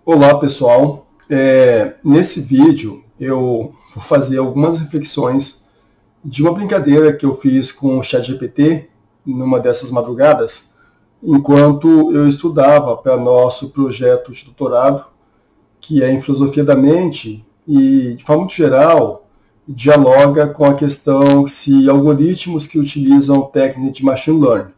Olá pessoal, nesse vídeo eu vou fazer algumas reflexões de uma brincadeira que eu fiz com o ChatGPT numa dessas madrugadas, enquanto eu estudava para nosso projeto de doutorado, que é em filosofia da mente e, de forma muito geral, dialoga com a questão se algoritmos que utilizam técnica de machine learning,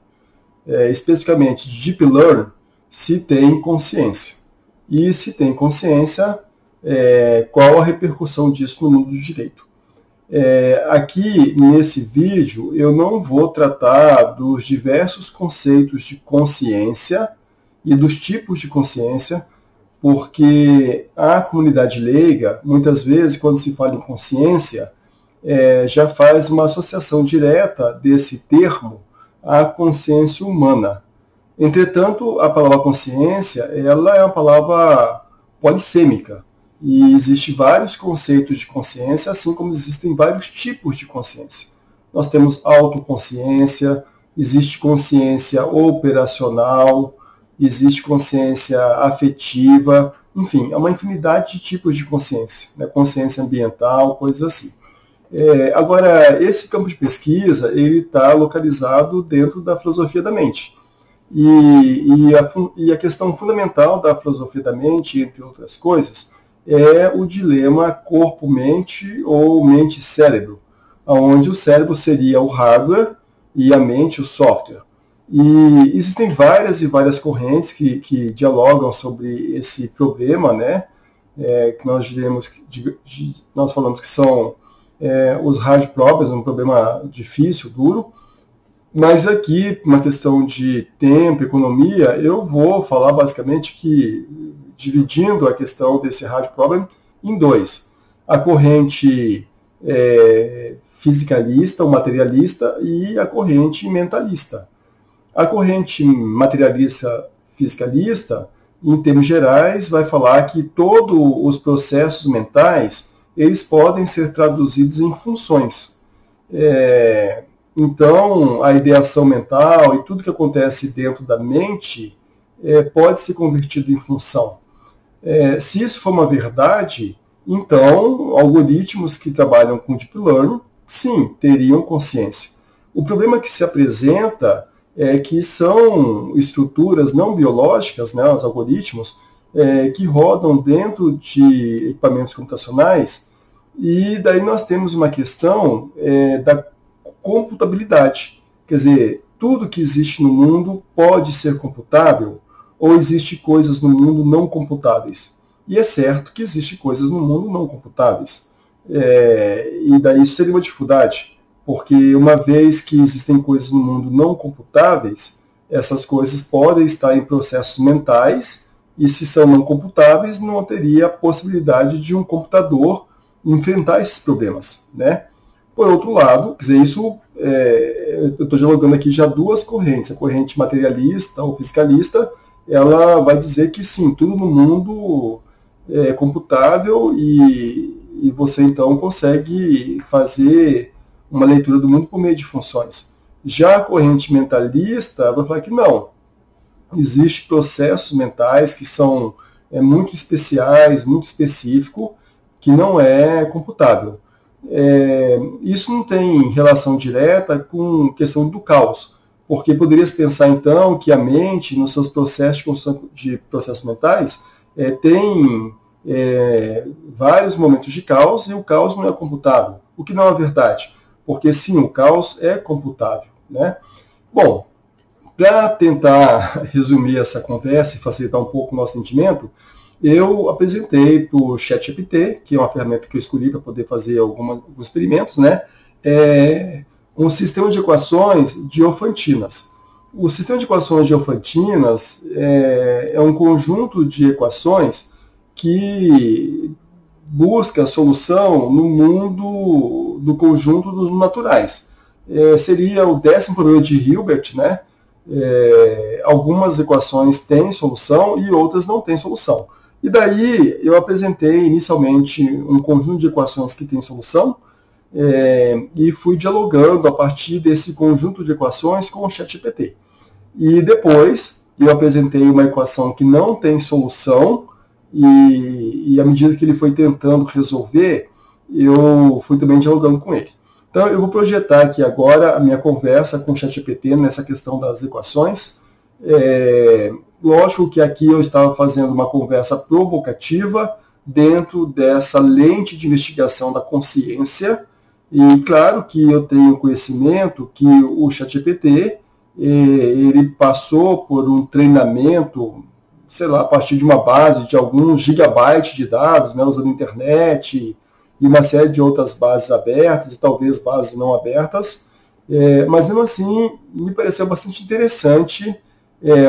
especificamente de deep learning, se têm consciência. E se tem consciência, qual a repercussão disso no mundo do direito. Aqui, nesse vídeo, eu não vou tratar dos diversos conceitos de consciência e dos tipos de consciência, porque a comunidade leiga, muitas vezes, quando se fala em consciência, já faz uma associação direta desse termo à consciência humana. Entretanto, a palavra consciência, ela é uma palavra polissêmica, e existem vários conceitos de consciência, assim como existem vários tipos de consciência. Nós temos autoconsciência, existe consciência operacional, existe consciência afetiva, enfim, é uma infinidade de tipos de consciência, né? Consciência ambiental, coisas assim. Agora, esse campo de pesquisa, ele está localizado dentro da filosofia da mente. E a questão fundamental da filosofia da mente, entre outras coisas, é o dilema corpo-mente ou mente-cérebro, onde o cérebro seria o hardware e a mente o software. E existem várias e várias correntes que dialogam sobre esse problema, né? Que nós falamos que são os hard problems, um problema difícil, duro. Mas aqui, uma questão de tempo, economia, eu vou falar basicamente que, dividindo a questão desse hard problem em dois. A corrente fisicalista, ou materialista, e a corrente mentalista. A corrente materialista fisicalista, em termos gerais, vai falar que todos os processos mentais, eles podem ser traduzidos em funções. Então, a ideação mental e tudo que acontece dentro da mente pode ser convertido em função. Se isso for uma verdade, então, algoritmos que trabalham com Deep Learning, sim, teriam consciência. O problema que se apresenta é que são estruturas não biológicas, né, os algoritmos, que rodam dentro de equipamentos computacionais, e daí nós temos uma questão da computabilidade. Quer dizer, tudo que existe no mundo pode ser computável ou existe coisas no mundo não computáveis? E é certo que existe coisas no mundo não computáveis. E daí isso seria uma dificuldade, porque uma vez que existem coisas no mundo não computáveis, essas coisas podem estar em processos mentais, e se são não computáveis, não teria a possibilidade de um computador enfrentar esses problemas, né? Por outro lado, quer dizer, isso, eu estou dialogando aqui já duas correntes. A corrente materialista ou fisicalista, ela vai dizer que sim, tudo no mundo é computável e você então consegue fazer uma leitura do mundo por meio de funções. Já a corrente mentalista vai falar que não, existem processos mentais que são muito especiais, muito específicos, que não é computável. Isso não tem relação direta com a questão do caos, porque poderia se pensar então que a mente, nos seus processos de construção de processos mentais, tem vários momentos de caos e o caos não é computável, o que não é verdade, porque sim, o caos é computável, né? Bom, para tentar resumir essa conversa e facilitar um pouco o nosso entendimento, eu apresentei para o ChatGPT, que é uma ferramenta que eu escolhi para poder fazer alguns experimentos, né? Um sistema de equações diofantinas. O sistema de equações diofantinas é um conjunto de equações que busca solução no mundo do conjunto dos naturais. Seria o 10º problema de Hilbert, né? Algumas equações têm solução e outras não têm solução. E daí eu apresentei inicialmente um conjunto de equações que tem solução e fui dialogando a partir desse conjunto de equações com o ChatGPT. E depois eu apresentei uma equação que não tem solução e à medida que ele foi tentando resolver, eu fui também dialogando com ele. Então, eu vou projetar aqui agora a minha conversa com o ChatGPT nessa questão das equações. Lógico que aqui eu estava fazendo uma conversa provocativa dentro dessa lente de investigação da consciência, e claro que eu tenho conhecimento que o ChatGPT ele passou por um treinamento, sei lá, a partir de uma base de alguns gigabytes de dados, né, usando a internet e uma série de outras bases abertas e talvez bases não abertas, mas mesmo assim me pareceu bastante interessante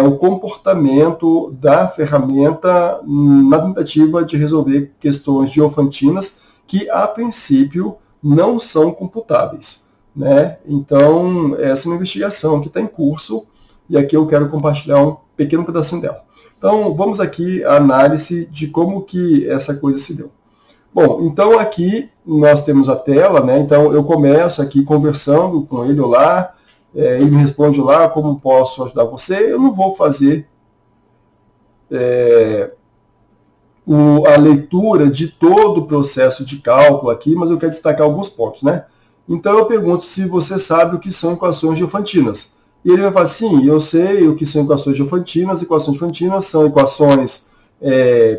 o comportamento da ferramenta na tentativa de resolver questões diofantinas que, a princípio, não são computáveis, né? Então, essa é uma investigação que está em curso e aqui eu quero compartilhar um pequeno pedacinho dela. Então, vamos aqui à análise de como que essa coisa se deu. Bom, então aqui nós temos a tela, né? Então, eu começo aqui conversando com ele, olá, ele me responde, olá, como posso ajudar você? Eu não vou fazer a leitura de todo o processo de cálculo aqui, mas eu quero destacar alguns pontos, né? Então eu pergunto se você sabe o que são equações diofantinas. E ele vai falar, sim, eu sei o que são equações diofantinas. Equações diofantinas são equações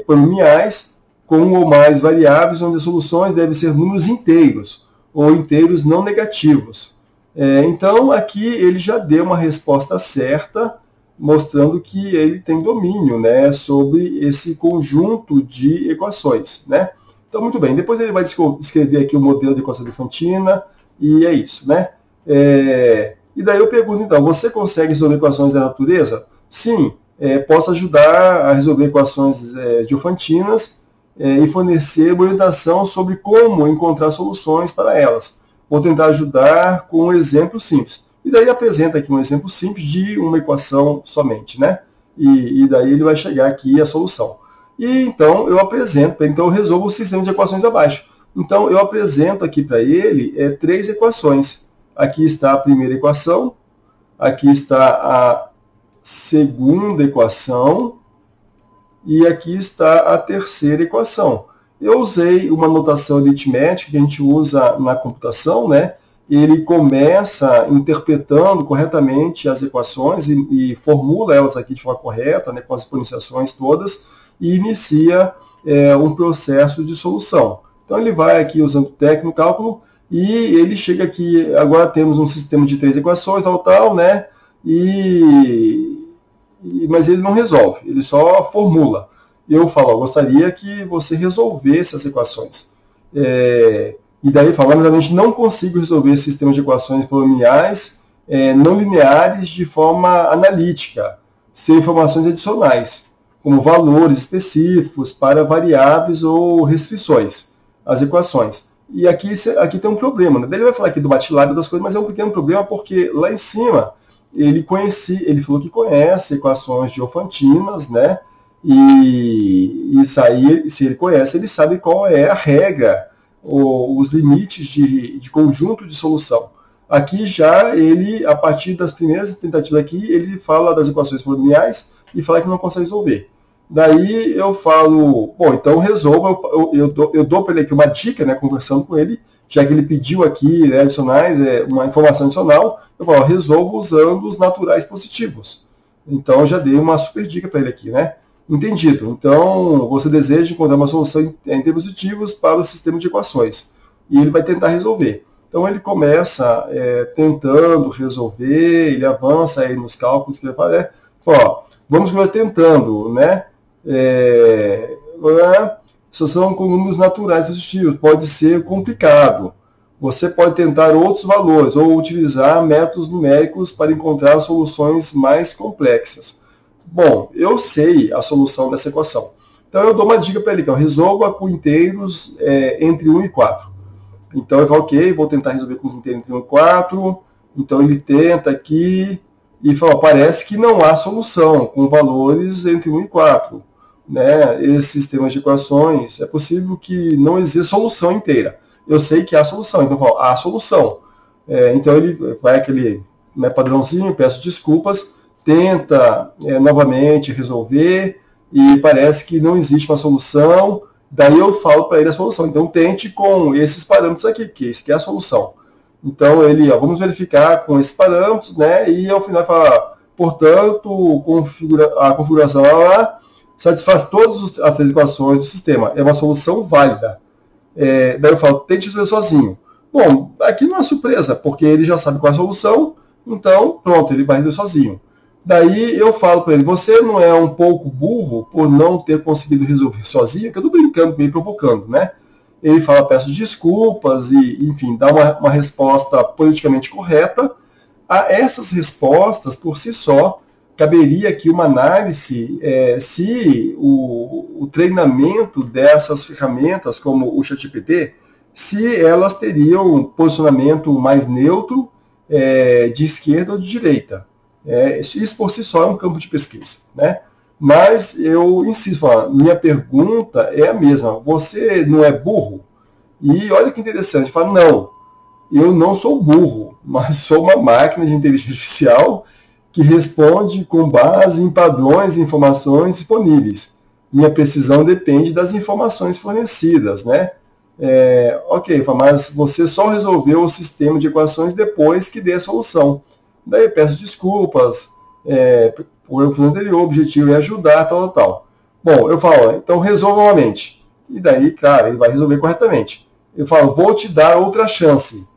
polinomiais com um ou mais variáveis, onde as soluções devem ser números inteiros, ou inteiros não negativos. Então aqui ele já deu uma resposta certa, mostrando que ele tem domínio, né, sobre esse conjunto de equações, né? Então, muito bem. Depois ele vai escrever aqui o modelo de equação diofantina, e é isso, né? E daí eu pergunto, então, você consegue resolver equações da natureza? Sim, posso ajudar a resolver equações diofantinas e fornecer uma orientação sobre como encontrar soluções para elas. Vou tentar ajudar com um exemplo simples. E daí ele apresenta aqui um exemplo simples de uma equação somente, né? E daí ele vai chegar aqui à solução. E então eu apresento, então eu resolvo o sistema de equações abaixo. Então eu apresento aqui para ele 3 equações. Aqui está a primeira equação, aqui está a segunda equação e aqui está a terceira equação. Eu usei uma notação aritmética que a gente usa na computação, né? Ele começa interpretando corretamente as equações e formula elas aqui de forma correta, né, com as exponenciações todas, e inicia um processo de solução. Então ele vai aqui usando técnica no cálculo e ele chega aqui, agora temos um sistema de 3 equações, tal, né, mas ele não resolve, ele só formula. Eu falo, gostaria que você resolvesse as equações. E daí, realmente não consigo resolver sistemas de equações polinomiais não lineares de forma analítica, sem informações adicionais, como valores específicos para variáveis ou restrições às equações. E aqui tem um problema, né? Daí ele vai falar aqui do MATLAB das coisas, mas é um pequeno problema porque lá em cima ele falou que conhece equações diofantinas, né? E isso aí, se ele conhece, ele sabe qual é a regra, os limites de conjunto de solução. Aqui já ele, a partir das primeiras tentativas aqui, ele fala das equações polinomiais e fala que não consegue resolver. Daí eu falo, bom, então resolva, eu dou para ele aqui uma dica, né, conversando com ele, já que ele pediu aqui, né, adicionais, uma informação adicional, eu falo, resolva usando os naturais positivos. Então eu já dei uma super dica para ele aqui, né? Entendido. Então, você deseja encontrar uma solução em termos positivos para o sistema de equações. E ele vai tentar resolver. Então, ele começa tentando resolver, ele avança aí nos cálculos que ele faz. Vamos tentando, né? Solução com números naturais positivos. Pode ser complicado. Você pode tentar outros valores ou utilizar métodos numéricos para encontrar soluções mais complexas. Bom, eu sei a solução dessa equação. Então eu dou uma dica para ele, que resolva com inteiros entre 1 e 4. Então eu falo, ok, vou tentar resolver com os inteiros entre 1 e 4. Então ele tenta aqui e fala, parece que não há solução com valores entre 1 e 4. Né? Esses sistemas de equações, é possível que não exista solução inteira. Eu sei que há solução, então eu falo, há solução. Então ele vai aquele padrãozinho, peço desculpas, tenta novamente resolver, e parece que não existe uma solução. Daí eu falo para ele a solução. Então tente com esses parâmetros aqui, que esse aqui é a solução. Então ele, ó, vamos verificar com esses parâmetros, né? E ao final fala, portanto, a configuração lá satisfaz todas as três equações do sistema. É uma solução válida. Daí eu falo, tente resolver sozinho. Bom, aqui não é surpresa, porque ele já sabe qual é a solução, então pronto, ele vai resolver sozinho. Daí eu falo para ele, você não é um pouco burro por não ter conseguido resolver sozinho? Que eu estou brincando, meio provocando, né? Ele fala, peço desculpas e, enfim, dá uma resposta politicamente correta. A essas respostas, por si só, caberia aqui uma análise se o treinamento dessas ferramentas, como o ChatGPT, se elas teriam um posicionamento mais neutro, de esquerda ou de direita. Isso por si só é um campo de pesquisa, né? Mas eu insisto, minha pergunta é a mesma. Você não é burro? E olha que interessante, fala, não, eu não sou burro, mas sou uma máquina de inteligência artificial que responde com base em padrões e informações disponíveis. Minha precisão depende das informações fornecidas, né? Ok, mas você só resolveu o sistema de equações depois que dê a solução. Daí eu peço desculpas, por eu fiz anterior, o objetivo é ajudar, tal. Bom, eu falo, então resolva novamente. E daí, cara, ele vai resolver corretamente. Eu falo, vou te dar outra chance.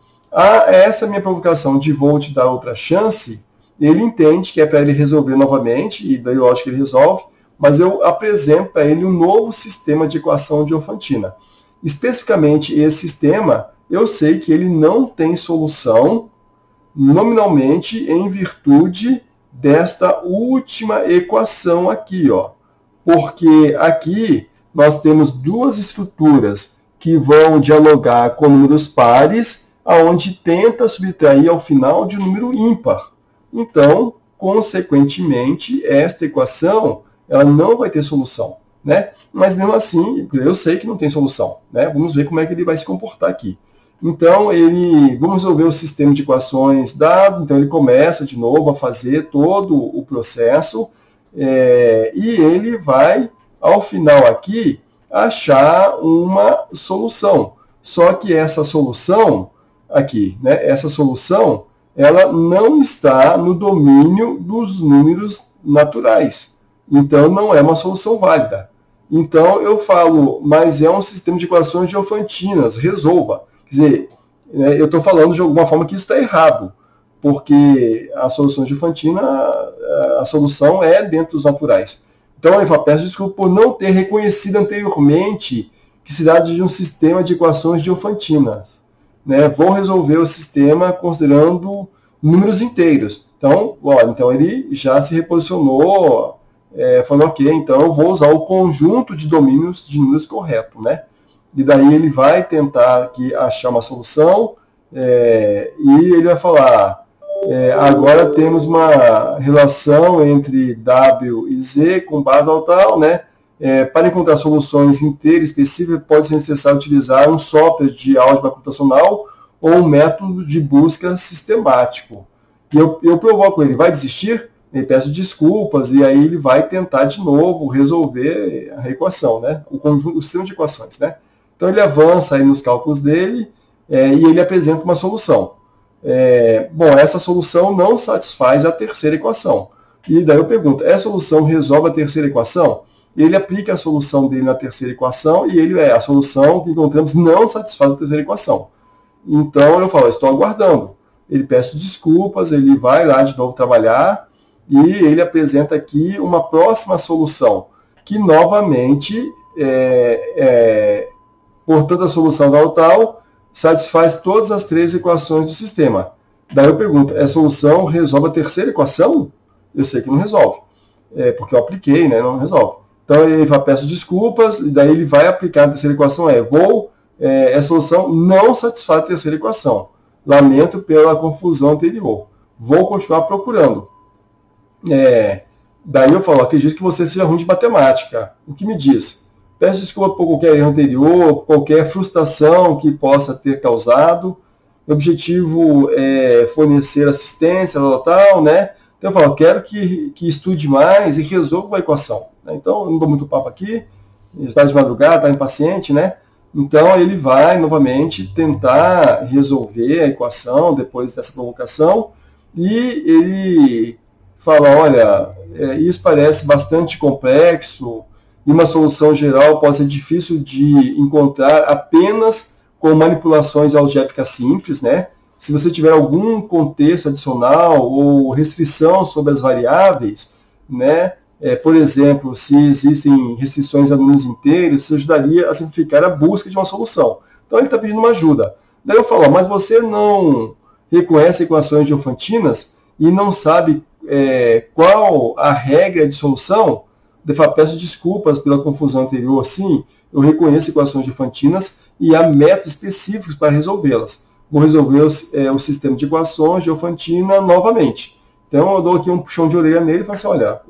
Essa minha provocação de vou te dar outra chance, ele entende que é para ele resolver novamente, e daí eu acho que ele resolve, mas eu apresento para ele um novo sistema de equação de Diofantina. Especificamente esse sistema, eu sei que ele não tem solução nominalmente em virtude desta última equação aqui, ó. Porque aqui nós temos duas estruturas que vão dialogar com números pares, aonde tenta subtrair ao final de um número ímpar. Então, consequentemente, esta equação ela não vai ter solução, né? Mas mesmo assim, eu sei que não tem solução, né? Vamos ver como é que ele vai se comportar aqui. Então, vamos resolver o sistema de equações dado, então ele começa de novo a fazer todo o processo, e ele vai, ao final aqui, achar uma solução. Só que essa solução aqui, né, essa solução, ela não está no domínio dos números naturais. Então, não é uma solução válida. Então, eu falo, mas é um sistema de equações diofantinas, resolva. Quer dizer, eu estou falando de alguma forma que isso está errado, porque a solução diofantina, a solução é dentro dos naturais. Então, eu peço desculpa por não ter reconhecido anteriormente que se trata de um sistema de equações diofantinas. Né? Vou resolver o sistema considerando números inteiros. Então, então ele já se reposicionou, falando, ok, então eu vou usar o conjunto de domínios de números correto, né? E daí ele vai tentar aqui achar uma solução, e ele vai falar, agora temos uma relação entre W e Z com base ao tal, né? Para encontrar soluções inteiras específicas, pode ser necessário utilizar um software de álgebra computacional ou um método de busca sistemático. E eu provoco ele, vai desistir? Ele peço desculpas, e aí ele vai tentar de novo resolver a equação, né? O sistema de equações, né? Então ele avança aí nos cálculos dele, e ele apresenta uma solução. Bom, essa solução não satisfaz a terceira equação. E daí eu pergunto, essa solução resolve a terceira equação? Ele aplica a solução dele na terceira equação, e a solução que encontramos não satisfaz a terceira equação. Então eu falo, estou aguardando. Ele peço desculpas, ele vai lá de novo trabalhar, e ele apresenta aqui uma próxima solução, que novamente, portanto, a solução tal satisfaz todas as três equações do sistema. Daí eu pergunto, essa solução resolve a terceira equação? Eu sei que não resolve, porque eu apliquei, né, não resolve. Então ele vai, peço desculpas, e daí ele vai aplicar a terceira equação, essa solução não satisfaz a terceira equação. Lamento pela confusão anterior. Vou continuar procurando. Daí eu falo, acredito que você seja ruim de matemática. O que me diz? Peço desculpa por qualquer erro anterior, qualquer frustração que possa ter causado. O objetivo é fornecer assistência, tal, né? Então eu falo, quero que estude mais e resolva a equação. Então eu não dou muito papo aqui, está de madrugada, está impaciente, né? Então ele vai novamente tentar resolver a equação depois dessa provocação e ele fala, olha, isso parece bastante complexo e uma solução geral pode ser difícil de encontrar apenas com manipulações algébricas simples, né? Se você tiver algum contexto adicional ou restrição sobre as variáveis, né? Por exemplo, se existem restrições a números inteiros, isso ajudaria a simplificar a busca de uma solução. Então ele está pedindo uma ajuda. Daí eu falo, mas você não reconhece equações diofantinas e não sabe qual a regra de solução? Eu falo, peço desculpas pela confusão anterior. Sim, eu reconheço equações diofantinas e há métodos específicos para resolvê-las. Vou resolver o sistema de equações diofantina novamente. Então eu dou aqui um puxão de orelha nele e falo assim, olha,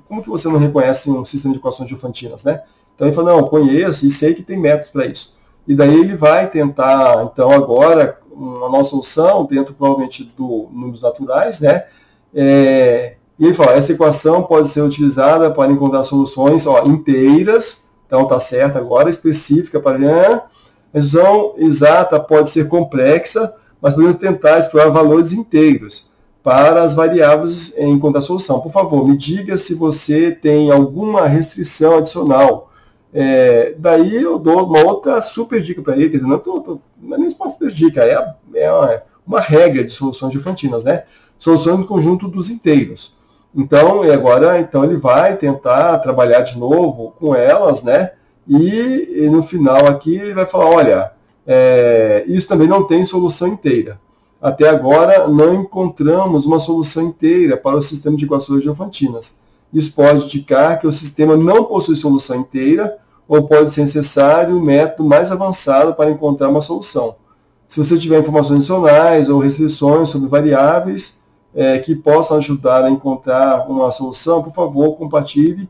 como que você não reconhece um sistema de equações diofantinas, né? Então ele fala, não, conheço e sei que tem métodos para isso. E daí ele vai tentar, então agora, uma nova solução, dentro provavelmente do números naturais, né? E ele fala, essa equação pode ser utilizada para encontrar soluções inteiras, então está certo agora, específica para a resolução exata pode ser complexa, mas podemos tentar explorar valores inteiros para as variáveis em encontrar solução. Por favor, me diga se você tem alguma restrição adicional. Daí eu dou uma outra super dica para ele, quer dizer, não é nem uma super dica, é uma regra de soluções diofantinas, né? Soluções no conjunto dos inteiros. Então, então ele vai tentar trabalhar de novo com elas, né? E no final aqui ele vai falar, olha, isso também não tem solução inteira. Até agora não encontramos uma solução inteira para o sistema de equações diofantinas. Isso pode indicar que o sistema não possui solução inteira ou pode ser necessário um método mais avançado para encontrar uma solução. Se você tiver informações adicionais ou restrições sobre variáveis que possam ajudar a encontrar uma solução, por favor, compartilhe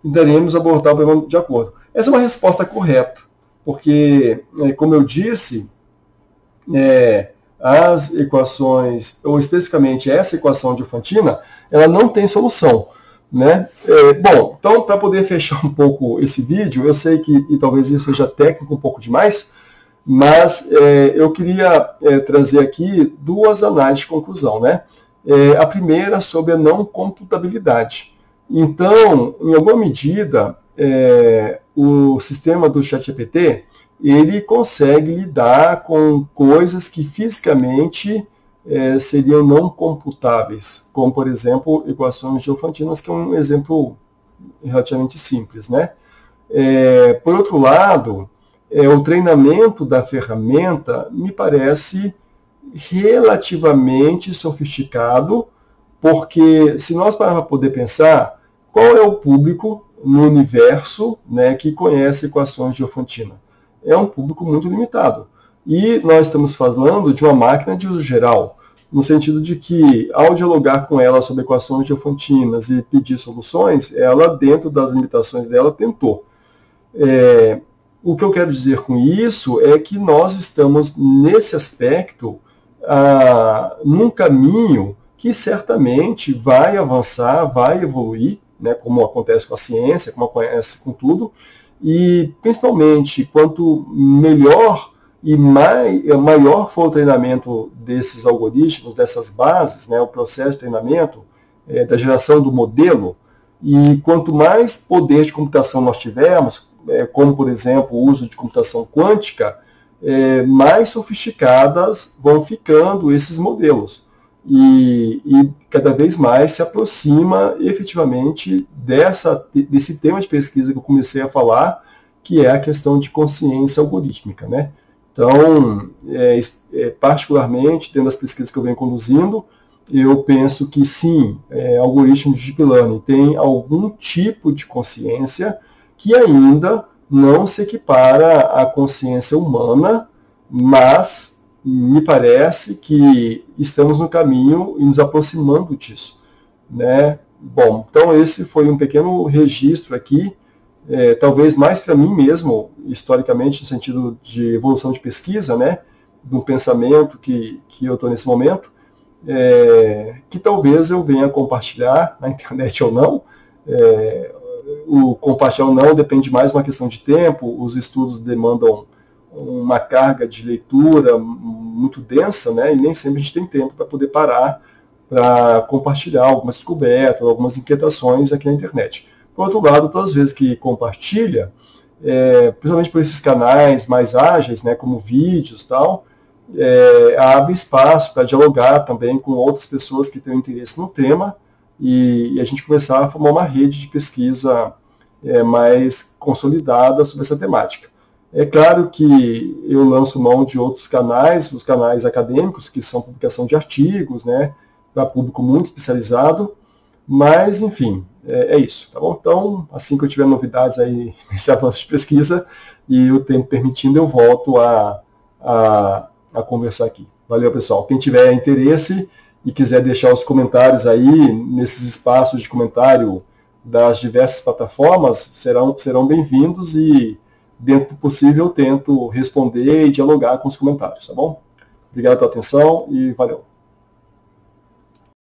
e daremos abordar o problema de acordo. Essa é uma resposta correta, porque, como eu disse, as equações, ou especificamente essa equação diofantina, ela não tem solução, né? Bom, então, para poder fechar um pouco esse vídeo, eu sei que e talvez isso seja técnico um pouco demais, mas eu queria trazer aqui duas análises de conclusão, né? A primeira sobre a não computabilidade. Então, em alguma medida, o sistema do ChatGPT, ele consegue lidar com coisas que fisicamente seriam não computáveis, como, por exemplo, equações diofantinas, que é um exemplo relativamente simples, né? Por outro lado, o treinamento da ferramenta me parece relativamente sofisticado, porque se nós pararmos para poder pensar, qual é o público no universo, né, que conhece equações diofantinas? É um público muito limitado. E nós estamos falando de uma máquina de uso geral, no sentido de que, ao dialogar com ela sobre equações diofantinas e pedir soluções, ela, dentro das limitações dela, tentou. O que eu quero dizer com isso é que nós estamos, nesse aspecto, num caminho que certamente vai avançar, vai evoluir, né, como acontece com a ciência, como acontece com tudo, e principalmente quanto melhor e maior for o treinamento desses algoritmos, dessas bases, né, o processo de treinamento, da geração do modelo, e quanto mais poder de computação nós tivermos, como por exemplo o uso de computação quântica, mais sofisticadas vão ficando esses modelos. E cada vez mais se aproxima efetivamente desse tema de pesquisa que eu comecei a falar, que é a questão de consciência algorítmica, né? Então, particularmente, dentro das pesquisas que eu venho conduzindo, eu penso que sim, algoritmos de Deep Learning têm algum tipo de consciência que ainda não se equipara à consciência humana, mas me parece que estamos no caminho e nos aproximando disso, né? Bom, então esse foi um pequeno registro aqui, talvez mais para mim mesmo, historicamente, no sentido de evolução de pesquisa, né? Do pensamento que eu estou nesse momento, que talvez eu venha compartilhar na internet ou não. O compartilhar ou não depende mais de uma questão de tempo, os estudos demandam uma carga de leitura muito densa, né, e nem sempre a gente tem tempo para poder parar para compartilhar algumas descobertas, algumas inquietações aqui na internet. Por outro lado, todas as vezes que compartilha, principalmente por esses canais mais ágeis, né, como vídeos e tal, abre espaço para dialogar também com outras pessoas que têm interesse no tema e a gente começar a formar uma rede de pesquisa mais consolidada sobre essa temática. É claro que eu lanço mão de outros canais, os canais acadêmicos, que são publicação de artigos, né, para público muito especializado, mas, enfim, é isso, tá bom? Então, assim que eu tiver novidades aí nesse avanço de pesquisa e o tempo permitindo, eu volto a conversar aqui. Valeu, pessoal. Quem tiver interesse e quiser deixar os comentários aí, nesses espaços de comentário das diversas plataformas, serão bem-vindos e, dentro do possível, eu tento responder e dialogar com os comentários, tá bom? Obrigado pela atenção e valeu.